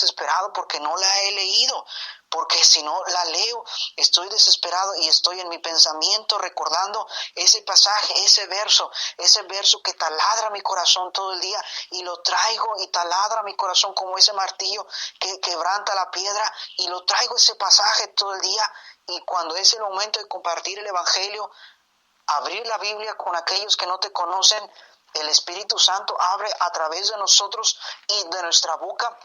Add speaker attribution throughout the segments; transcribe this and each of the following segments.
Speaker 1: desesperado porque no la he leído, porque si no la leo, estoy desesperado y estoy en mi pensamiento recordando ese pasaje, ese verso que taladra mi corazón todo el día, y lo traigo y taladra mi corazón como ese martillo que quebranta la piedra, y lo traigo ese pasaje todo el día. Y cuando es el momento de compartir el evangelio, abrir la Biblia con aquellos que no te conocen, el Espíritu Santo abre a través de nosotros, y de nuestra boca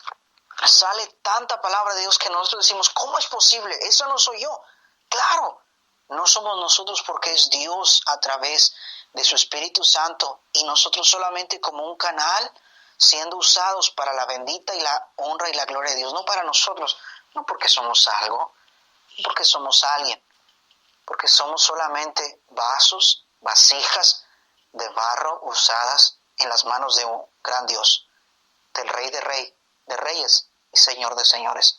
Speaker 1: sale tanta palabra de Dios que nosotros decimos, ¿cómo es posible? Eso no soy yo. Claro, no somos nosotros, porque es Dios a través de su Espíritu Santo, y nosotros solamente como un canal siendo usados para la bendita y la honra y la gloria de Dios, no para nosotros, no porque somos algo, no porque somos alguien, porque somos solamente vasos, vasijas de barro usadas en las manos de un gran Dios, del Rey de Reyes y Señor de Señores.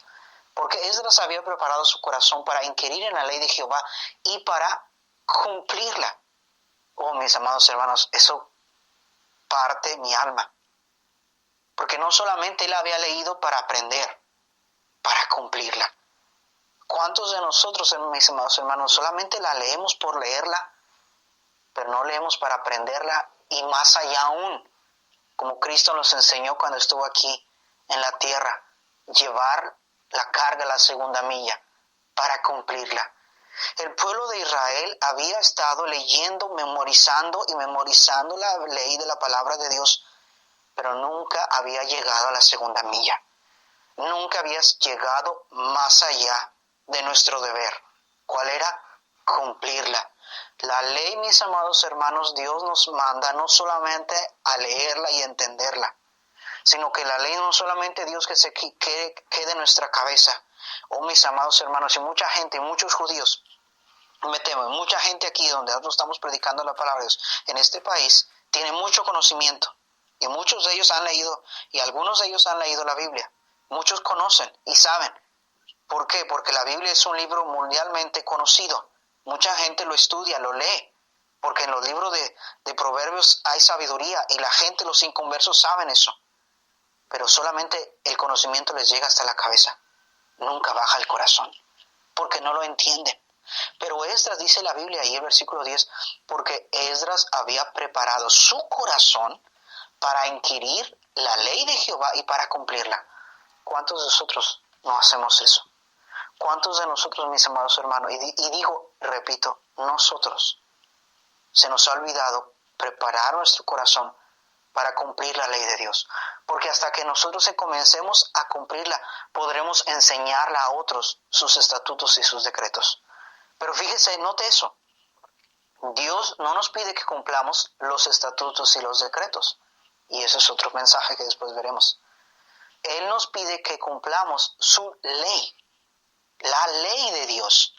Speaker 1: Porque Esdras había preparado su corazón para inquirir en la ley de Jehová y para cumplirla. Oh, mis amados hermanos, eso parte mi alma. Porque no solamente él había leído para aprender, para cumplirla. ¿Cuántos de nosotros, mis amados hermanos, solamente la leemos por leerla, pero no leemos para aprenderla, y más allá aún, como Cristo nos enseñó cuando estuvo aquí en la tierra, llevar la carga a la segunda milla para cumplirla? El pueblo de Israel había estado leyendo, memorizando la ley de la palabra de Dios, pero nunca había llegado a la segunda milla. Nunca había llegado más allá de nuestro deber. ¿Cuál era? Cumplirla. La ley, mis amados hermanos, Dios nos manda no solamente a leerla y entenderla, sino que la ley no solamente Dios que se quede en nuestra cabeza. Oh, mis amados hermanos, y mucha gente, muchos judíos, me temo, mucha gente aquí donde nosotros estamos predicando la palabra de Dios, en este país, tiene mucho conocimiento, y muchos de ellos han leído, y algunos de ellos han leído la Biblia. Muchos conocen y saben. ¿Por qué? Porque la Biblia es un libro mundialmente conocido. Mucha gente lo estudia, lo lee, porque en los libros de Proverbios hay sabiduría, y la gente, los inconversos, saben eso. Pero solamente el conocimiento les llega hasta la cabeza. Nunca baja el corazón, porque no lo entienden. Pero Esdras, dice la Biblia ahí, el versículo 10, porque Esdras había preparado su corazón para inquirir la ley de Jehová y para cumplirla. ¿Cuántos de nosotros no hacemos eso? ¿Cuántos de nosotros, mis amados hermanos, y digo, repito, nosotros, se nos ha olvidado preparar nuestro corazón para cumplir la ley de Dios? Porque hasta que nosotros comencemos a cumplirla, podremos enseñarla a otros, sus estatutos y sus decretos. Pero fíjese, note eso. Dios no nos pide que cumplamos los estatutos y los decretos. Y ese es otro mensaje que después veremos. Él nos pide que cumplamos su ley, la ley de Dios.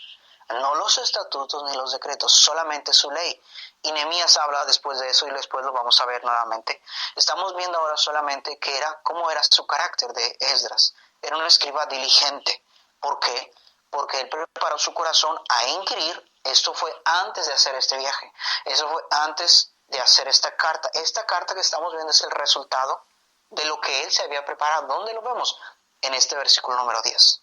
Speaker 1: No los estatutos ni los decretos, solamente su ley. Y Nehemías habla después de eso, y después lo vamos a ver nuevamente. Estamos viendo ahora solamente cómo era su carácter de Esdras. Era un escriba diligente. ¿Por qué? Porque él preparó su corazón a inquirir. Esto fue antes de hacer este viaje. Eso fue antes de hacer esta carta. Esta carta que estamos viendo es el resultado de lo que él se había preparado. ¿Dónde lo vemos? En este versículo número 10.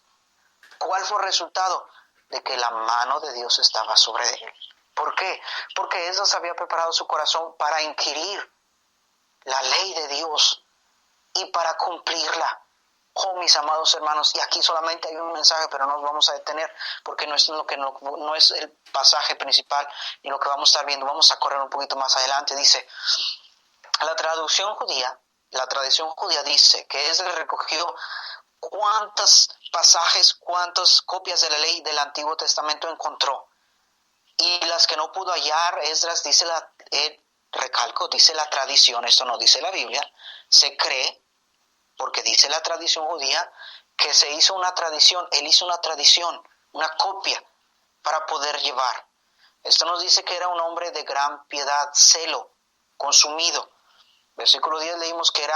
Speaker 1: ¿Cuál fue el resultado? De que la mano de Dios estaba sobre él. ¿Por qué? Porque Esdras había preparado su corazón para inquirir la ley de Dios y para cumplirla. Oh, mis amados hermanos, y aquí solamente hay un mensaje, pero no nos vamos a detener, porque no es el pasaje principal y lo que vamos a estar viendo. Vamos a correr un poquito más adelante. Dice, la tradición judía dice que Esdras recogió cuántos pasajes, cuántas copias de la ley del Antiguo Testamento encontró. Y las que no pudo hallar, Esdras dice dice la tradición, esto no dice la Biblia, se cree, porque dice la tradición judía, que se hizo una tradición, él hizo una tradición, una copia, para poder llevar. Esto nos dice que era un hombre de gran piedad, celo, consumido. Versículo 10 leímos que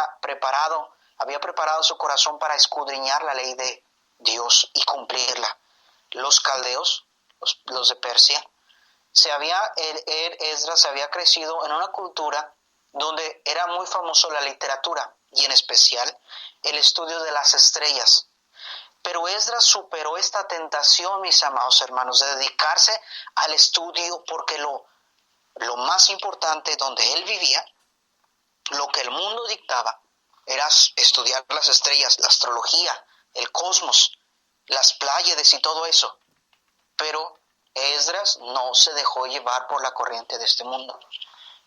Speaker 1: había preparado su corazón para escudriñar la ley de Dios y cumplirla. Los caldeos, los de Persia, Esdras se había crecido en una cultura donde era muy famoso la literatura, y en especial el estudio de las estrellas. Pero Esdras superó esta tentación, mis amados hermanos, de dedicarse al estudio, porque lo más importante donde él vivía, lo que el mundo dictaba, era estudiar las estrellas, la astrología, el cosmos, las Pléyades y todo eso. Pero Esdras no se dejó llevar por la corriente de este mundo.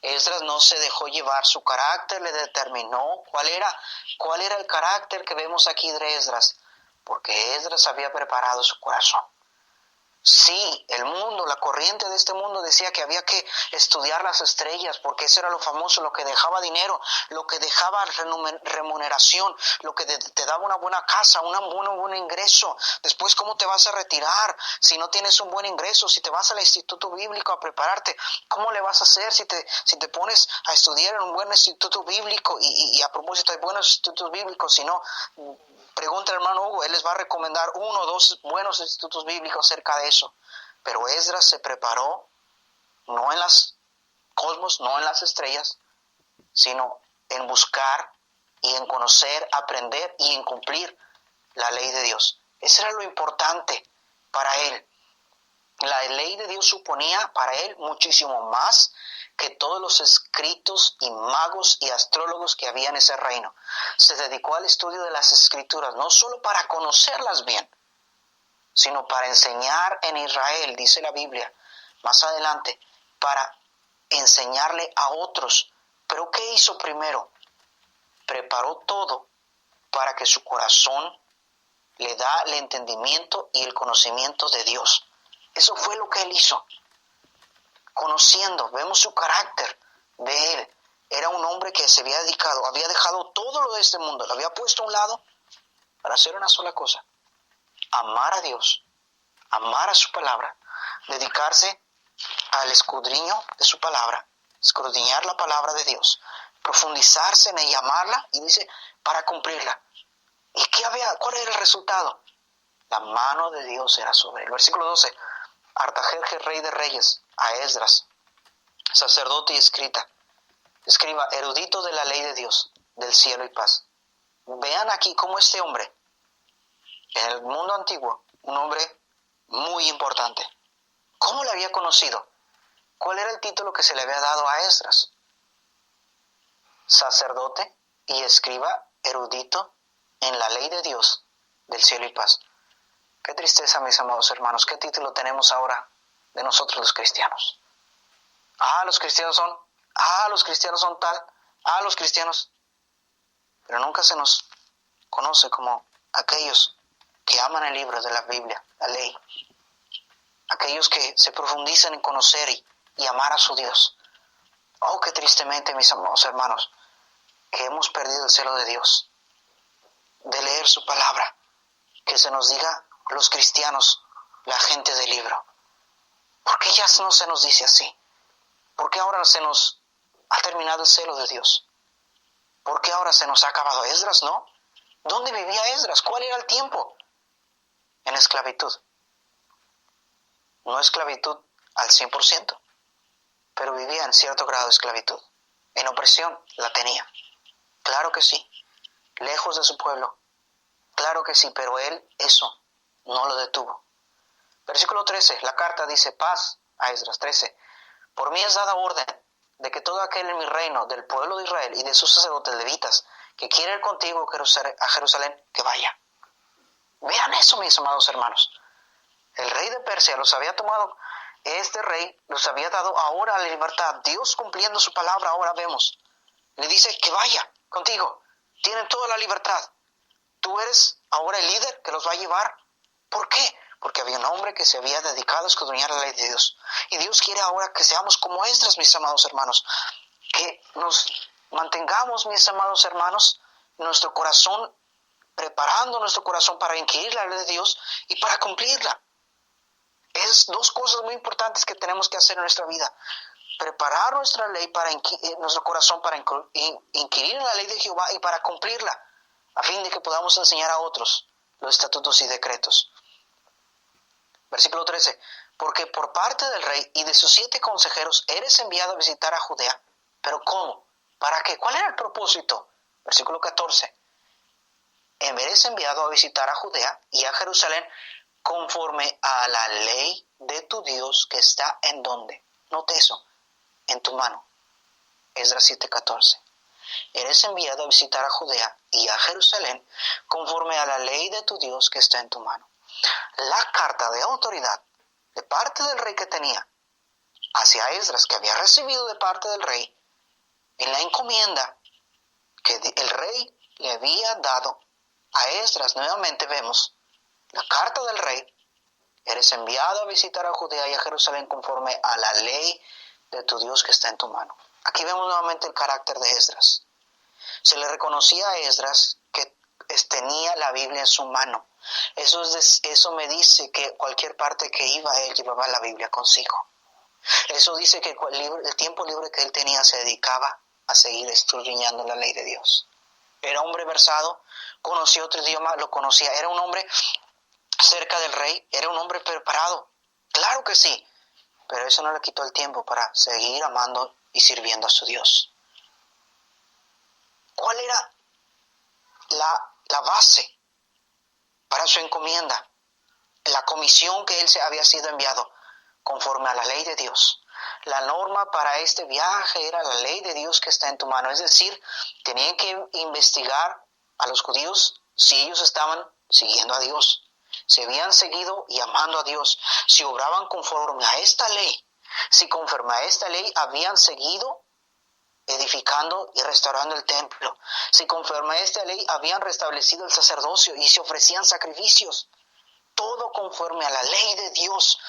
Speaker 1: Esdras no se dejó llevar, su carácter le determinó. ¿Cuál era el carácter que vemos aquí de Esdras? Porque Esdras había preparado su corazón. Sí, el mundo, la corriente de este mundo decía que había que estudiar las estrellas, porque eso era lo famoso, lo que dejaba dinero, lo que dejaba remuneración, lo que te daba una buena casa, un buen ingreso. Después, ¿cómo te vas a retirar si no tienes un buen ingreso? Si te vas al instituto bíblico a prepararte, ¿cómo le vas a hacer si te pones a estudiar en un buen instituto bíblico? Y a propósito, hay buenos institutos bíblicos, si no, pregunta al hermano Hugo, él les va a recomendar 1 o 2 buenos institutos bíblicos cerca de eso. Pero Esdras se preparó no en las cosmos, no en las estrellas, sino en buscar y en conocer, aprender y en cumplir la ley de Dios. Eso era lo importante para él. La ley de Dios suponía para él muchísimo más que todos los escritos y magos y astrólogos que había en ese reino. Se dedicó al estudio de las escrituras, no solo para conocerlas bien, sino para enseñar en Israel, dice la Biblia, más adelante, para enseñarle a otros. ¿Pero qué hizo primero? Preparó todo para que su corazón le da el entendimiento y el conocimiento de Dios. Eso fue lo que él hizo. Conociendo, vemos su carácter de él. Era un hombre que se había dedicado, había dejado todo lo de este mundo, lo había puesto a un lado para hacer una sola cosa: amar a Dios, amar a su palabra, dedicarse al escudriño de su palabra, escudriñar la palabra de Dios, profundizarse en ella, amarla, y dice, para cumplirla. ¿Y cuál era el resultado? La mano de Dios era sobre él. Versículo 12. Artajerjes, rey de reyes, a Esdras, sacerdote y escriba, erudito de la ley de Dios, del cielo y paz. Vean aquí cómo este hombre, en el mundo antiguo, un hombre muy importante, ¿cómo le había conocido? ¿Cuál era el título que se le había dado a Esdras? Sacerdote y escriba, erudito en la ley de Dios, del cielo y paz. Qué tristeza, mis amados hermanos, qué título tenemos ahora de nosotros los cristianos. Los cristianos son tal, los cristianos. Pero nunca se nos conoce como aquellos que aman el libro de la Biblia, la ley. Aquellos que se profundizan en conocer y amar a su Dios. Oh, qué tristemente, mis amados hermanos, que hemos perdido el celo de Dios, de leer su palabra, que se nos diga los cristianos, la gente del libro. ¿Por qué ya no se nos dice así? ¿Por qué ahora se nos ha terminado el celo de Dios? ¿Por qué ahora se nos ha acabado? Esdras, ¿no? ¿Dónde vivía Esdras? ¿Cuál era el tiempo? En esclavitud. No esclavitud al 100%, pero vivía en cierto grado de esclavitud. En opresión la tenía. Claro que sí. Lejos de su pueblo. Claro que sí, pero él eso no lo detuvo. Versículo 13, la carta dice, paz a Esdras. 13, por mí es dada orden de que todo aquel en mi reino, del pueblo de Israel y de sus sacerdotes levitas, que quiere ir contigo a Jerusalén, que vaya. Vean eso, mis amados hermanos. El rey de Persia los había tomado, este rey los había dado ahora la libertad. Dios cumpliendo su palabra, ahora vemos. Le dice que vaya contigo. Tienen toda la libertad. Tú eres ahora el líder que los va a llevar. ¿Por qué? Porque había un hombre que se había dedicado a escudriñar la ley de Dios. Y Dios quiere ahora que seamos como Esdras, mis amados hermanos. Que nos mantengamos, mis amados hermanos, nuestro corazón, preparando nuestro corazón para inquirir la ley de Dios y para cumplirla. Es dos cosas muy importantes que tenemos que hacer en nuestra vida. Preparar nuestra ley nuestro corazón para inquirir en la ley de Jehová y para cumplirla, a fin de que podamos enseñar a otros los estatutos y decretos. Versículo 13. Porque por parte del rey y de sus 7 consejeros eres enviado a visitar a Judea. ¿Pero cómo? ¿Para qué? ¿Cuál era el propósito? Versículo 14. eres enviado a visitar a Judea y a Jerusalén conforme a la ley de tu Dios que está en donde. Note eso, en tu mano. Esdras 7:14. Eres enviado a visitar a Judea y a Jerusalén conforme a la ley de tu Dios que está en tu mano. La carta de autoridad de parte del rey que tenía hacia Esdras, que había recibido de parte del rey, en la encomienda que el rey le había dado a Esdras, nuevamente vemos la carta del rey: eres enviado a visitar a Judea y a Jerusalén conforme a la ley de tu Dios que está en tu mano. Aquí vemos nuevamente el carácter de Esdras. Se le reconocía a Esdras que tenía la Biblia en su mano. Eso me dice que cualquier parte que iba, él llevaba la Biblia consigo. Eso dice que el tiempo libre que él tenía se dedicaba a seguir escudriñando la ley de Dios. Era hombre versado, conocía otro idioma, lo conocía. Era un hombre cerca del rey, era un hombre preparado. Claro que sí, pero eso no le quitó el tiempo para seguir amando y sirviendo a su Dios. ¿Cuál era la base para su encomienda? La comisión que él se había sido enviado conforme a la ley de Dios. La norma para este viaje era la ley de Dios que está en tu mano. Es decir, tenían que investigar a los judíos si ellos estaban siguiendo a Dios, si habían seguido y amando a Dios, si obraban conforme a esta ley, si conforme a esta ley habían seguido edificando y restaurando el templo, si conforme a esta ley habían restablecido el sacerdocio y se ofrecían sacrificios, todo conforme a la ley de Dios.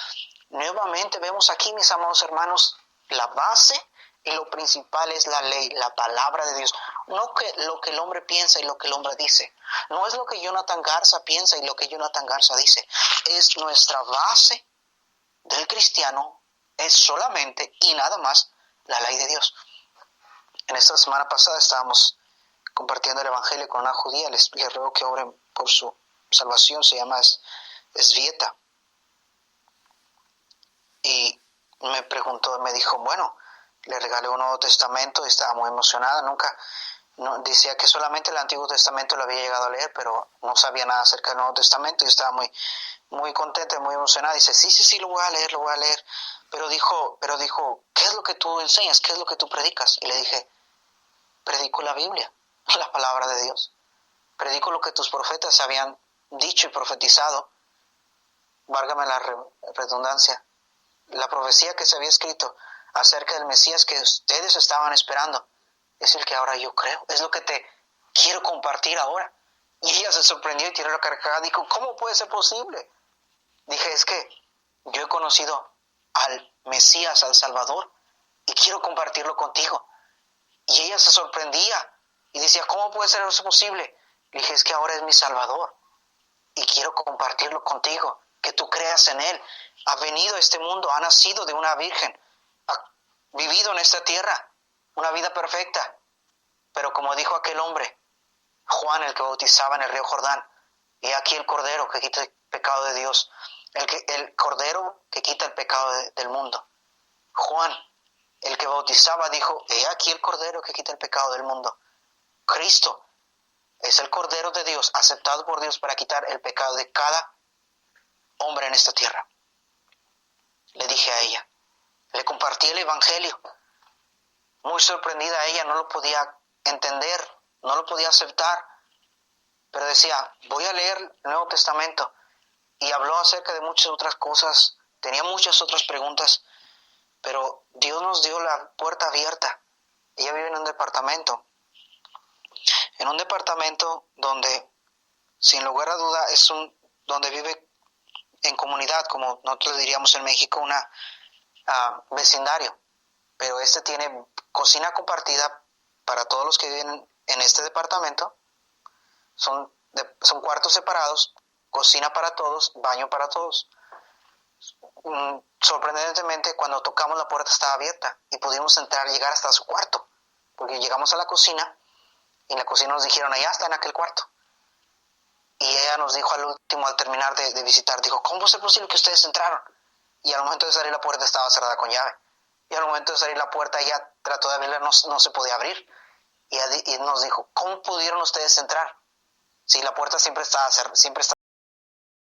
Speaker 1: Nuevamente vemos aquí, mis amados hermanos, la base y lo principal es la ley, la palabra de Dios. No que lo que el hombre piensa y lo que el hombre dice. No es lo que Jonathan Garza piensa y lo que Jonathan Garza dice. Es nuestra base del cristiano, es solamente y nada más la ley de Dios. En esta semana pasada estábamos compartiendo el evangelio con una judía. Les ruego que oren por su salvación. Se llama Esvieta. Y me preguntó, me dijo, bueno, le regalé un Nuevo Testamento y estaba muy emocionada. Decía que solamente el Antiguo Testamento lo había llegado a leer, pero no sabía nada acerca del Nuevo Testamento y estaba muy, muy contenta y muy emocionada. Dice, sí, lo voy a leer. Pero dijo, ¿qué es lo que tú enseñas? ¿Qué es lo que tú predicas? Y le dije, predico la Biblia, la palabra de Dios. Predico lo que tus profetas habían dicho y profetizado. Válgame la redundancia. La profecía que se había escrito acerca del Mesías que ustedes estaban esperando es el que ahora yo creo. Es lo que te quiero compartir ahora. Y ella se sorprendió y tiró la carcajada. Dijo, ¿cómo puede ser posible? Dije, es que yo he conocido al Mesías, al Salvador, y quiero compartirlo contigo. Y ella se sorprendía y decía, ¿cómo puede ser eso posible? Le dije, es que ahora es mi Salvador y quiero compartirlo contigo, que tú creas en Él. Ha venido a este mundo, ha nacido de una virgen, ha vivido en esta tierra una vida perfecta. Pero como dijo aquel hombre, Juan, el que bautizaba en el río Jordán, he aquí el Cordero que quita el pecado de Dios, el Cordero que quita el pecado del mundo. Juan, el que bautizaba, dijo, he aquí el Cordero que quita el pecado del mundo. Cristo es el Cordero de Dios, aceptado por Dios para quitar el pecado de cada hombre en esta tierra. Le dije a ella, le compartí el Evangelio. Muy sorprendida ella, no lo podía entender, no lo podía aceptar, pero decía, voy a leer el Nuevo Testamento. Y habló acerca de muchas otras cosas, tenía muchas otras preguntas, pero Dios nos dio la puerta abierta. Ella vive en un departamento donde, sin lugar a duda, donde vive en comunidad, como nosotros diríamos en México, una vecindario. Pero tiene cocina compartida para todos los que viven en este departamento. Son cuartos separados, cocina para todos, baño para todos. Sorprendentemente, cuando tocamos la puerta estaba abierta y pudimos llegar hasta su cuarto, porque llegamos a la cocina y en la cocina nos dijeron, allá está en aquel cuarto. Y ella nos dijo al último, al terminar de visitar, dijo, ¿cómo es posible que ustedes entraron? Y al momento de salir la puerta estaba cerrada con llave. Y al momento de salir la puerta ella trató de abrirla, no se podía abrir. Y nos dijo, ¿cómo pudieron ustedes entrar? Sí, la puerta siempre está